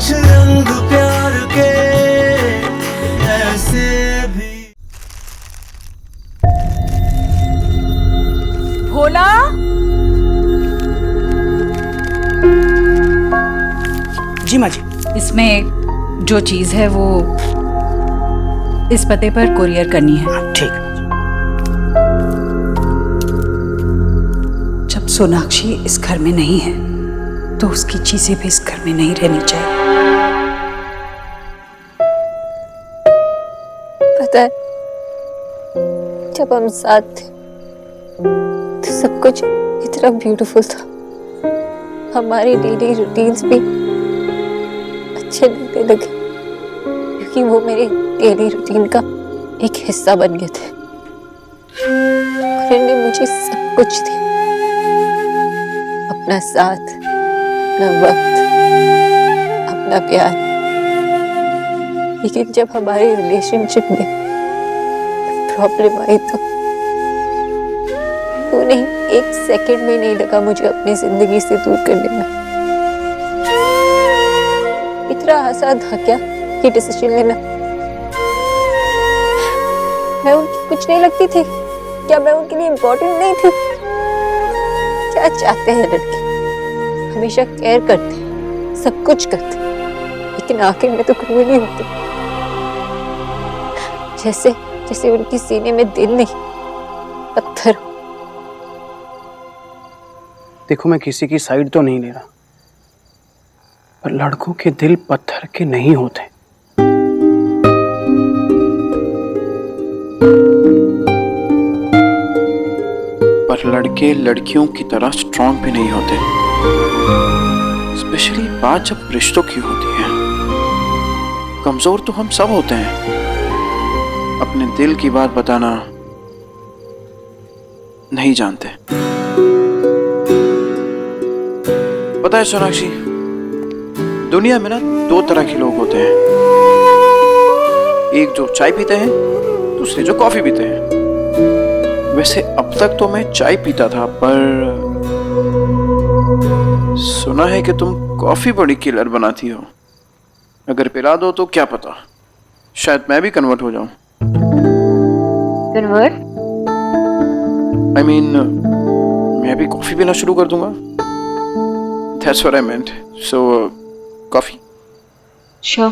कुछ रंग प्यार के ऐसे भी। भोला, जी माँ जी। इसमें जो चीज है वो इस पते पर कुरियर करनी है। ठीक है। जब सोनाक्षी इस घर में नहीं है तो उसकी चीजें भी इस घर में नहीं रहनी चाहिए। पता है, जब हम साथ थे तो सब कुछ इतना ब्यूटीफुल था। हमारी डेली रूटीन्स भी अच्छे लगने लगे क्योंकि वो मेरे डेली रूटीन का एक हिस्सा बन गए थे। उन्होंने मुझे सब कुछ दिया, अपना साथ, अपना वक्त, अपना प्यार। लेकिन जब हमारे रिलेशनशिप में प्रॉब्लम आई तो उन्हें एक सेकंड में नहीं लगा मुझे अपनी जिंदगी से दूर करने में। इतना आसान था क्या ये डिसीजन लेना? मैं उनकी कुछ नहीं लगती थी क्या? मैं उनके लिए इम्पोर्टेंट नहीं थी? क्या चाहते हैं लड़के? हमेशा केयर करते हैं, सब कुछ करते हैं, लेकिन आखिर में तो कोई नहीं होते। जैसे उनकी सीने में दिल नहीं, पत्थर। देखो, मैं किसी की साइड तो नहीं ले रहा, पर लड़कों के दिल पत्थर के नहीं होते। पर लड़के लड़कियों की तरह स्ट्रांग भी नहीं होते। स्पेशली बात जब रिश्तों की होती है। कमजोर तो हम सब होते हैं। अपने दिल की बात बताना नहीं जानते। पता है सोनाक्षी, दुनिया में ना दो तरह के लोग होते हैं। एक जो चाय पीते हैं, दूसरे जो कॉफी पीते हैं। वैसे अब तक तो मैं चाय पीता था, पर सुना है कि तुम कॉफी बड़ी किलर बनाती हो। अगर पिला दो तो क्या पता, शायद मैं भी कन्वर्ट हो जाऊं। कन्वर्ट? I mean, मैं भी कॉफी पीना शुरू कर दूंगा। That's what I meant. So, coffee? Sure.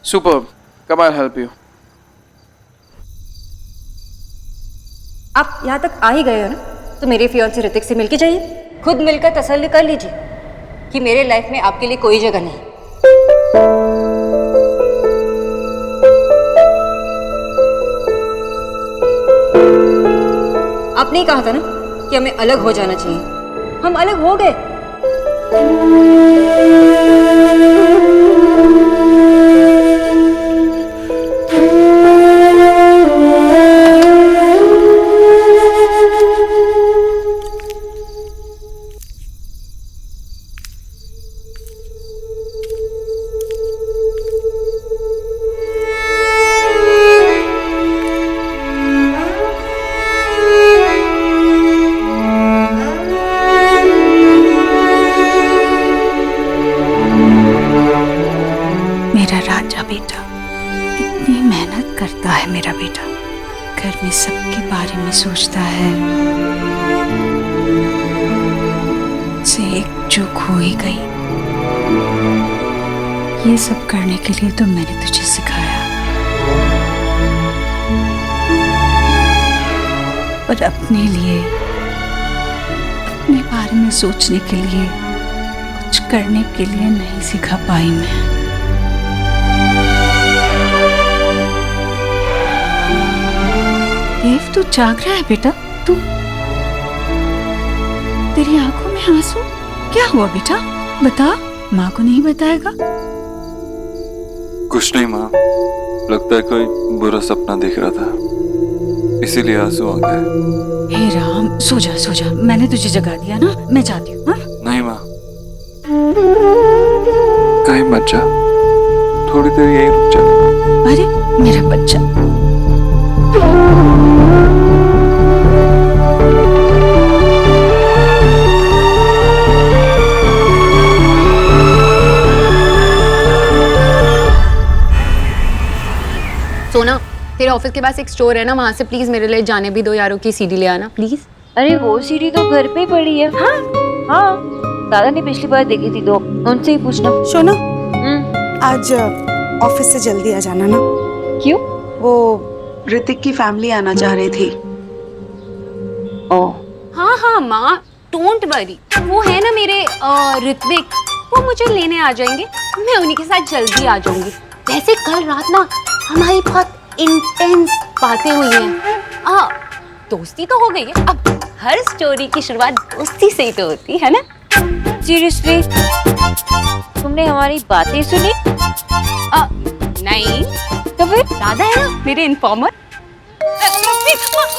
Superb. Come I'll help you. आप यहाँ तक आ ही गए हो ना, तो मेरे फियांसे ऋतिक से मिलके जाइए। खुद मिलकर तसल्ली कर लीजिए कि मेरे लाइफ में आपके लिए कोई जगह नहीं। आपने ही कहा था ना कि हमें अलग हो जाना चाहिए। हम अलग हो गए। मेरा राजा बेटा, इतनी मेहनत करता है मेरा बेटा। घर में सबके बारे में सोचता है। से एक चूक हो ही गई। ये सब करने के लिए तो मैंने तुझे सिखाया, पर अपने लिए, अपने बारे में सोचने के लिए, कुछ करने के लिए नहीं सिखा पाई मैं। देव, तू जाग रहा है बेटा? तू, तेरी आंखों में आंसू क्या हुआ बेटा? बता। माँ को नहीं बताएगा? कुछ नहीं माँ, लगता है कोई बुरा सपना देख रहा था, इसीलिए आंसू आ गए। हे राम, सो जा सो जा, मैंने तुझे जगा दिया ना, मैं जाती हूँ। हाँ? नहीं माँ, कहीं मत जा, थोड़ी देर यहीं रुक जा। अरे मेरा बच्चा। सोना, तेरे ऑफिस के पास एक स्टोर है ना, वहाँ से प्लीज मेरे लिए जाने भी दो यारों की सीडी ले आना प्लीज। अरे वो सीडी तो घर पे पड़ी है। हाँ, दादा ने पिछली बार देखी थी तो उनसे ही पूछना। सोना, आज ऑफिस से जल्दी आ जाना ना। क्यों? वो ऋतिक की फैमिली आना चाह रही थी। ओह, हाँ माँ, डोंट वरी, वो है ना मेरे ऋत्विक, वो मुझे लेने आ जाएंगे, मैं उन्हीं के साथ जल्दी आ जाऊंगी। वैसे कल रात ना हमारी बहुत इंटेंस बातें हुई हैं। दोस्ती तो हो गई है, अब हर स्टोरी की शुरुआत दोस्ती से ही तो होती है ना। सीरियसली तुमने हमारी बातें सुनी? नहीं तो फिर दादा है ना मेरे इन्फॉर्मर।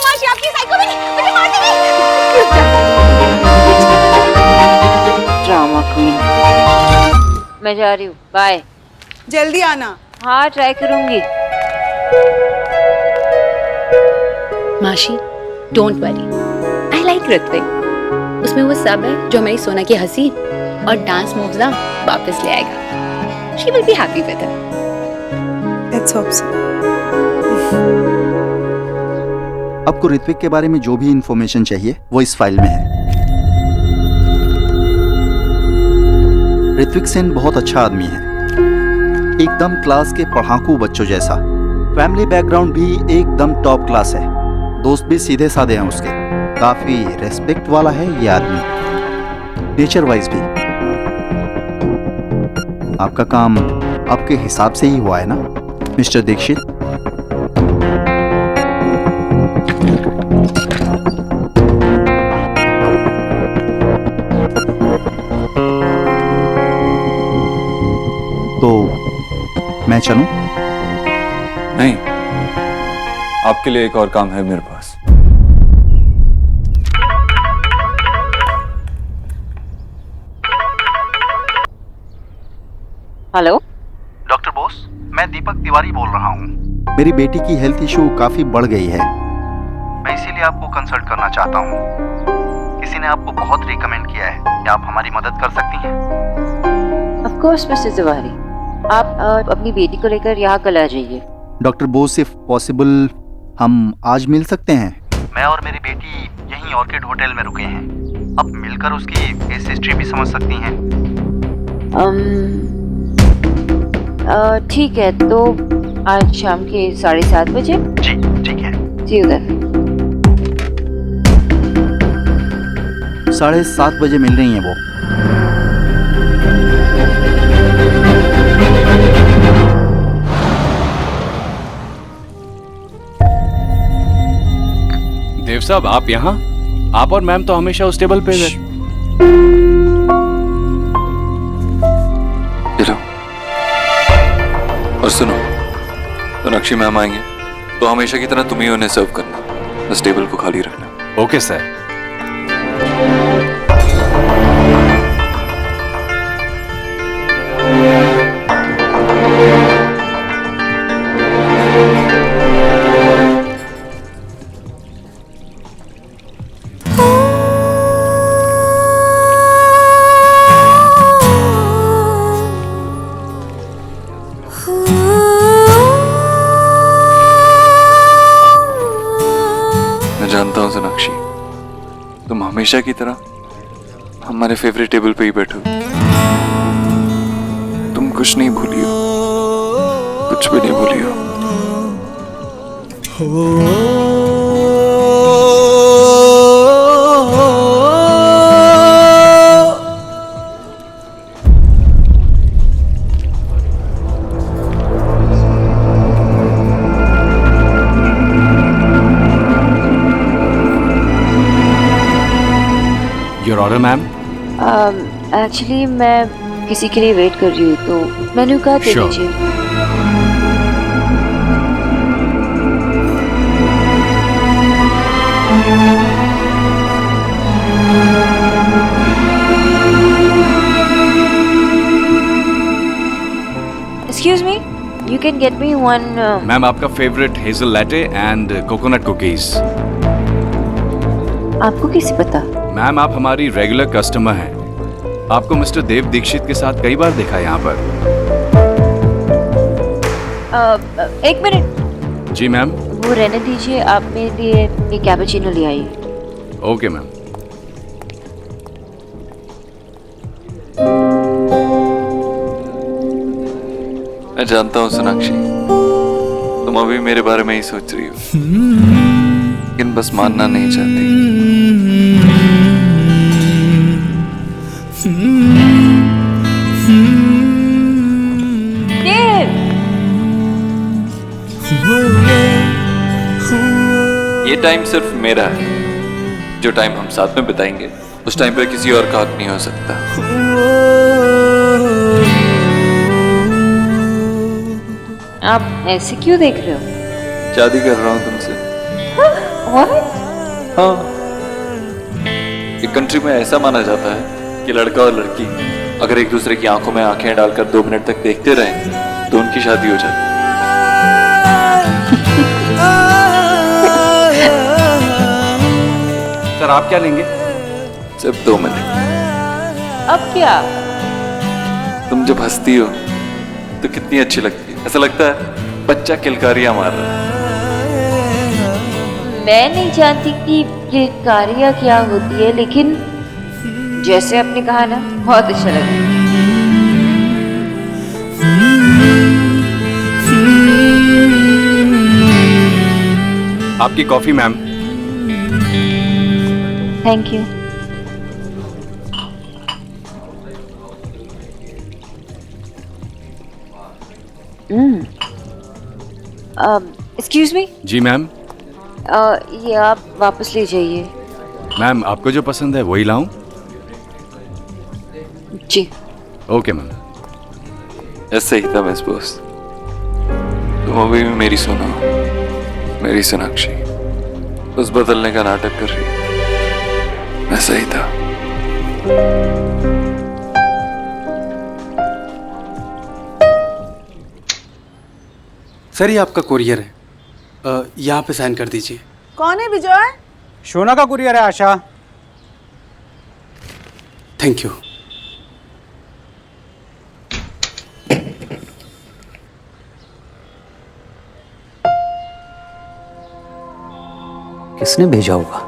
माशी आपकी साइको में मुझे मार देगी। Drama queen. मैं जा रही हूँ, बाय। जल्दी आना। हाँ, ट्राई करूंगी। माशी, don't worry, I like Hrithik. उसमें वो सब है जो हमारी सोना की हंसी और डांस मूव्स ना वापस ले आएगा। She will be happy with it. Let's hope so. आपको ऋत्विक के बारे में जो भी इंफॉर्मेशन चाहिए वो इस फाइल में है। ऋत्विक सेन बहुत अच्छा आदमी है, एकदम क्लास के पढ़ाकू बच्चों जैसा। फैमिली बैकग्राउंड भी एकदम टॉप क्लास है, दोस्त भी सीधे साधे हैं उसके। काफी रेस्पेक्ट वाला है ये आदमी, नेचर वाइज भी। आपका काम आपके हिसाब से ही हुआ है ना मिस्टर दीक्षित? तो मैं चलूं? नहीं, आपके लिए एक और काम है मेरे पास। हेलो डॉक्टर बोस, मैं दीपक तिवारी बोल रहा हूँ। मेरी बेटी की हेल्थ इशू काफी बढ़ गई है, मैं इसीलिए आपको कंसल्ट करना चाहता हूँ। किसी ने आपको बहुत रिकमेंड किया है, क्या आप हमारी मदद कर सकती हैं? ऑफ कोर्स मिस्टर तिवारी, आप अपनी बेटी को लेकर यहाँ कल आ जाइए। डॉक्टर बोस, इफ पॉसिबल हम आज मिल सकते हैं? मैं और मेरी बेटी यहीं ऑर्किड होटल में रुके हैं, अब मिलकर उसकी केस हिस्ट्री भी समझ सकती हैं। ठीक है, तो आज शाम के 7:30 बजे। जी ठीक है। See you then. 7:30 बजे मिल रही हैं वो। देव साहब, आप यहाँ? आप और मैम तो हमेशा उस टेबल पे ये लो। और सुनो, सोनाक्षी मैम आएंगे तो हमेशा की तरह तुम ही उन्हें सर्व करना, बस टेबल को खाली रखना। Okay sir. मैं जानता हूँ सोनाक्षी, तुम हमेशा की तरह हमारे फेवरेट टेबल पे ही बैठो। तुम कुछ नहीं भूली हो, कुछ भी नहीं भूली हो। Your order ma'am. एक्चुअली मैं किसी के लिए वेट कर रही हूँ, तो मेन्यू कार्ड दे Sure. दीजिए। Excuse me, you can get me one. Ma'am, आपका favourite hazel latte and coconut cookies. आपको कैसे पता? मैम, आप हमारी रेगुलर कस्टमर हैं। आपको मिस्टर देव दीक्षित के साथ कई बार देखा यहाँ पर। एक मिनट, जी मैम। वो रहने दीजिए, आप मेरे लिए एक कैपुचिनो ले आइए। Okay ma'am. मैं जानता हूँ सोनाक्षी, तुम अभी मेरे बारे में ही सोच रही हो, लेकिन बस मानना नहीं चाहती। ये टाइम सिर्फ मेरा है। जो टाइम हम साथ में बिताएंगे उस टाइम पे किसी और का हक नहीं हो सकता। आप ऐसे क्यों देख रहे हो? शादी कर रहा हूँ तुमसे। हाँ, एक कंट्री में ऐसा माना जाता है कि लड़का और लड़की अगर एक दूसरे की आंखों में आंखें डालकर 2 मिनट तक देखते रहें तो उनकी शादी हो जाती है। सर आप क्या लेंगे? सिर्फ 2 मिनट। अब क्या? तुम जब हंसती हो तो कितनी अच्छी लगती है। ऐसा लगता है बच्चा किलकारियां मार रहा है। मैं नहीं जानती कि किलकारियाँ क्या होती है, लेकिन जैसे आपने कहा ना, बहुत अच्छा लगा। आपकी coffee ma'am. Thank you. Excuse me. जी मैम। ये आप वापस ले जाइए। मैम आपको जो पसंद है वही लाऊं? जी। Okay ma'am. ऐसे ही था मिस बॉस। तुम अभी भी मेरी सुनो, मेरी सोनाक्षी। बस बदलने का नाटक कर रही है। ऐसा ही था। सर ये आपका कुरियर है, यहाँ पे साइन कर दीजिए। कौन है विजय? शोना का कुरियर है आशा। Thank you. किसने भेजा होगा?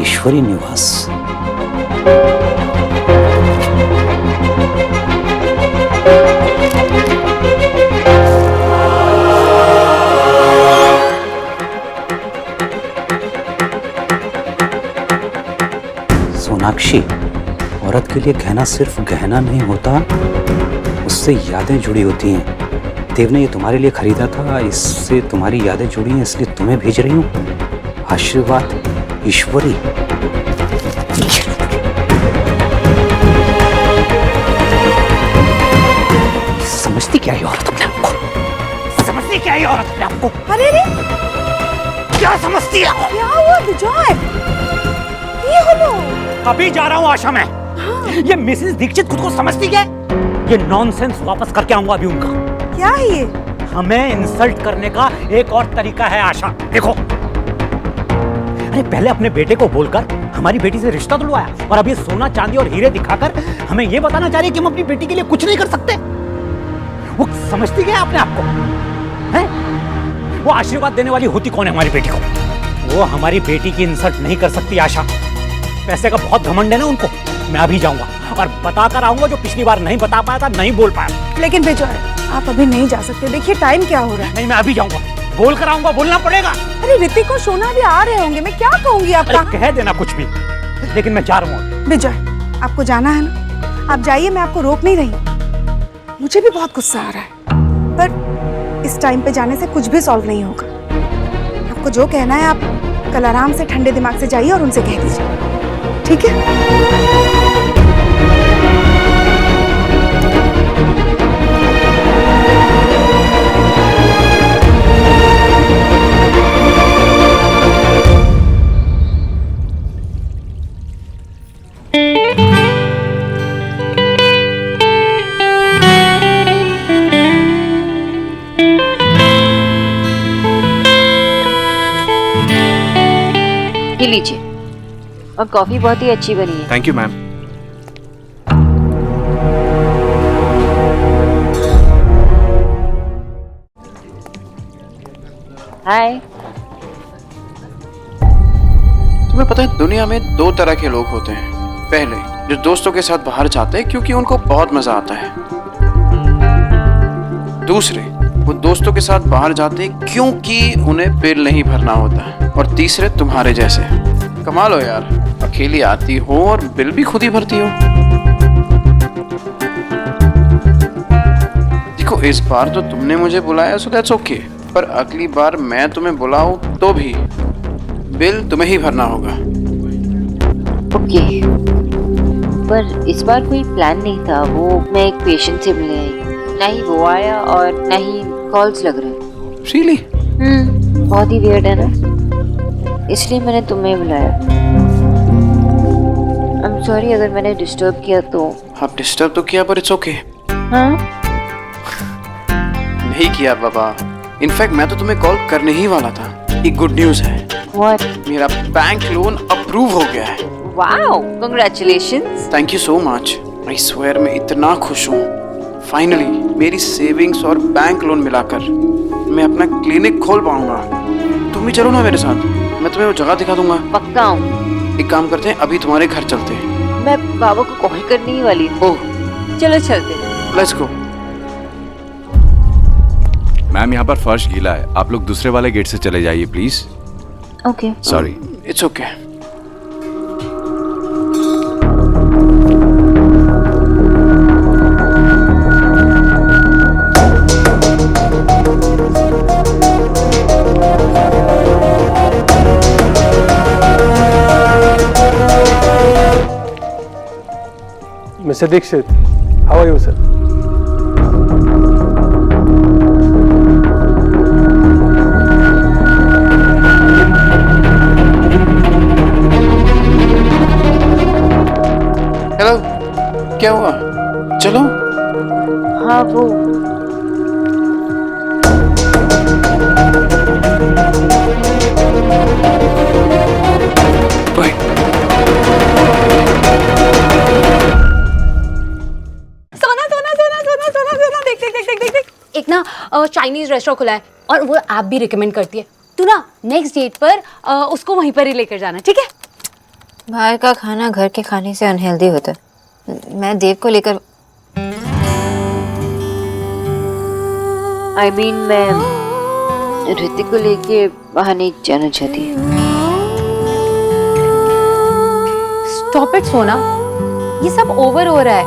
ईश्वरी निवास। सोनाक्षी, औरत के लिए गहना सिर्फ गहना नहीं होता, उससे यादें जुड़ी होती हैं। देव ने ये तुम्हारे लिए खरीदा था, इससे तुम्हारी यादें जुड़ी हैं, इसलिए तुम्हें भेज रही हूँ। आशीर्वाद ईश्वरी। समझती क्या है औरत अपने आप को? समझती क्या है औरत अपने आप को? अरे अरे क्या समझती है? क्या हुआ विजय? ये हो अभी जा रहा हूँ आशा में। हाँ। ये मिसेस दीक्षित खुद को समझती क्या? ये नॉनसेंस वापस करके आऊंगा अभी उनका। क्या है ये? हमें इंसल्ट करने का एक और तरीका है आशा। देखो, अरे पहले अपने बेटे को बोलकर हमारी बेटी से रिश्ता तुड़वाया, और अब ये सोना चांदी और हीरे दिखाकर हमें ये बताना चाह रही है कि हम अपनी बेटी के लिए कुछ नहीं कर सकते। वो समझती क्या है अपने आप को? हैं? वो आशीर्वाद देने वाली होती कौन है हमारी बेटी को? वो हमारी बेटी की इंसल्ट नहीं कर सकती आशा। पैसे का बहुत घमंड है ना उनको। मैं अभी जाऊंगा और बता कर आऊंगा जो पिछली बार नहीं बता पाया था, नहीं बोल पाया। लेकिन विजय आप अभी नहीं जा सकते, देखिए टाइम क्या हो रहा है। नहीं, मैं अभी जाऊंगा, बोल कर आऊंगा, बोलना पड़ेगा। अरे ऋतिक और सोना भी आ रहे होंगे, मैं क्या कहूंगी आपका? कह देना कुछ भी, लेकिन मैं जा रहा हूँ। विजय आपको जाना है ना, आप जाइए, मैं आपको रोक नहीं रही। मुझे भी बहुत गुस्सा आ रहा है, पर इस टाइम पे जाने से कुछ भी सॉल्व नहीं होगा। आपको जो कहना है आप कल आराम से ठंडे दिमाग से जाइए और उनसे कह दीजिए, ठीक है? ये लीजिए, और कॉफी बहुत ही अच्छी बनी है। Thank you ma'am. हाय। तुम्हें पता है दुनिया में 2 तरह के लोग होते हैं। पहले जो दोस्तों के साथ बाहर जाते हैं क्योंकि उनको बहुत मजा आता है। दूसरे वो दोस्तों के साथ बाहर जाते हैं क्योंकि उन्हें बिल नहीं भरना होता। और तीसरे तुम्हारे जैसे। कमाल हो यार, अकेली आती हो और बिल भी खुद ही भरती हो। देखो इस बार तो तुमने मुझे बुलाया सो दैट्स ओके, पर अगली बार मैं तुम्हें बुलाऊं तो भी बिल तुम्हें ही भरना होगा। ओके, पर इस बार कोई प्लान नहीं था। वो मैं एक पेशेंट से मिले आई, ना ही वो आया और ना ही कॉल्स लग रहे। Really? बहुत ही वियर्ड है ना, इसलिए मैंने तुम्हें बुलाया। आई एम सॉरी अगर मैंने डिस्टर्ब किया तो। आप डिस्टर्ब तो किया पर इट्स ओके। हाँ? नहीं किया बाबा, इनफैक्ट मैं तो तुम्हें कॉल करने ही वाला था। एक गुड न्यूज है। What? मेरा बैंक लोन अप्रूव हो गया है। Wow, congratulations. Thank you so much. I swear मैं इतना खुश हूँ। फाइनली मेरी सेविंग्स और बैंक लोन मिलाकर मैं अपना क्लिनिक खोल पाऊंगा। तुम भी चलो ना मेरे साथ, मैं तुम्हें वो जगह दिखा दूंगा। पक्का हूँ। एक काम करते हैं, अभी तुम्हारे घर चलते हैं। मैं बाबा को कॉल करने ही वाली थी। ओह चलो चलते हैं। Let's go. मैम यहाँ पर फर्श गीला है, आप लोग दूसरे वाले गेट से चले जाइए please. Okay. Sorry. It's okay. Mr. Dixit, how are you, sir? Hello, क्या हुआ? चलो। हाँ वो एक ना चाइनीज रेस्टोरेंट खुला है और वो आप भी रिकमेंड करती है। तू ना नेक्स्ट डेट पर उसको वहीं पर ही लेकर जाना, ठीक है? बाहर का खाना घर के खाने से अनहेल्दी होता है। मैं देव को लेकर I mean, मैं ऋतिक को लेके बाहर नहीं जाना चाहती। स्टॉप इट सोना, ये सब ओवर हो रहा है।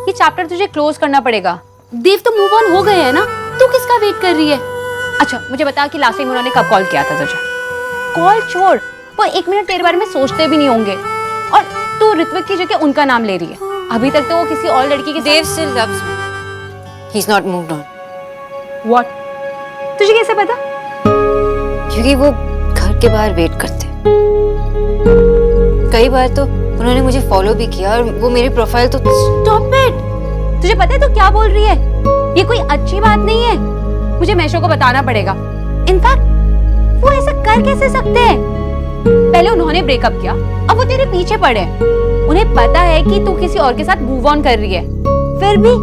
ये चैप्टर तुझे क्लोज करना पड़ेगा। देव तो मूव ऑन हो गए हैं ना, तू किसका वेट कर रही है? अच्छा मुझे बता कि लास्ट टाइम उन्होंने कब कॉल किया था तुझे? कॉल छोड़, वो 1 मिनट तेरे बारे में सोचते भी नहीं होंगे। और तू ऋत्विक की जगह उनका नाम ले रही है। अभी तक तो वो किसी और लड़की के Dev still loves me. He is not moved on. What? तुझे कैसे पता? क्योंकि वो घर के बाहर वेट करते हैं। कई बार तो उन्होंने मुझे फॉलो भी किया और वो मेरी प्रोफाइल तो। Stop it! तुझे पता है तू क्या बोल रही है? ये कोई अच्छी बात नहीं है। मुझे मैशो को बताना पड़ेगा। इनफैक्ट वो ऐसा कर कैसे सकते हैं? पहले उन्होंने ब्रेकअप किया, अब वो तेरे पीछे पड़े हैं। उन्हें पता है कि तू किसी और के साथ मूव ऑन कर रही है, फिर भी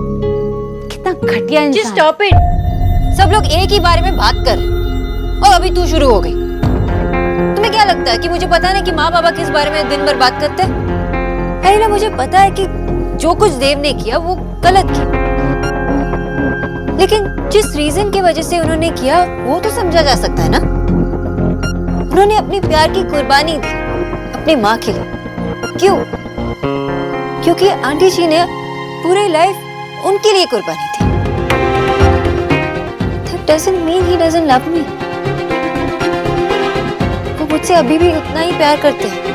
कितना घटिया इंसान। Just stop it! सब लोग एक ही बारे में बात कर रहे हैं और अभी तू शुरू हो गई। तुम्हें क्या लगता है कि मुझे पता नहीं कि माँ बाबा किस बारे में दिन भर बात करते हैं? अरे ना, मुझे पता है कि जो कुछ देव ने किया वो गलत किया, लेकिन जिस रीजन की वजह से उन्होंने किया वो तो समझा जा सकता है ना। उन्होंने अपनी प्यार की कुर्बानी दी अपनी माँ के लिए। क्यों? क्योंकि आंटी जी ने पूरी लाइफ उनके लिए कुर्बानी दी। That doesn't mean he doesn't love me. वो मुझसे अभी भी उतना ही प्यार करते हैं।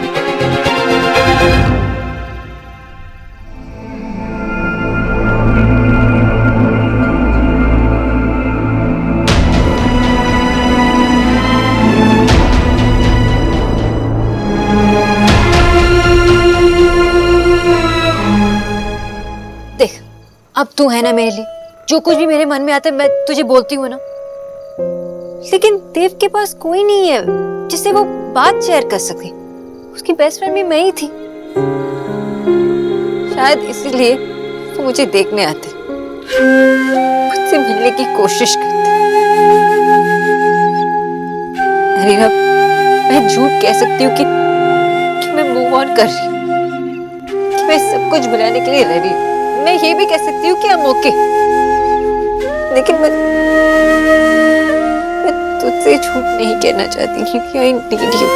देख, अब तू है ना मेरे लिए। जो कुछ भी मेरे मन में आता है मैं तुझे बोलती हूँ ना। लेकिन देव के पास कोई नहीं है जिससे वो बात शेयर कर सके। उसकी बेस्ट फ्रेंड भी मैं ही थी। शायद इसीलिए वो मुझे देखने आते, मुझसे मिलने की कोशिश करते। रीना, मैं झूठ कह सकती हूँ कि मैं मूव ऑन कर रही हूँ, कि मैं सब कुछ भुलाने के लिए रेडी हूँ। मैं ये भी कह सकती हूँ कि I'm okay, लेकिन मैं तुझसे झूठ नहीं कहना चाहती क्योंकि I need you।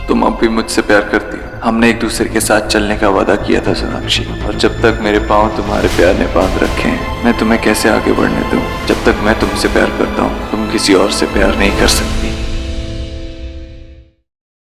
तुम अब भी मुझसे प्यार करती हो। हमने एक दूसरे के साथ चलने का वादा किया था सोनाक्षी, और जब तक मेरे पाँव तुम्हारे प्यार ने बांध रखे हैं, मैं तुम्हें कैसे आगे बढ़ने दूं? जब तक मैं तुमसे प्यार करता हूँ, तुम किसी और से प्यार नहीं कर सकती।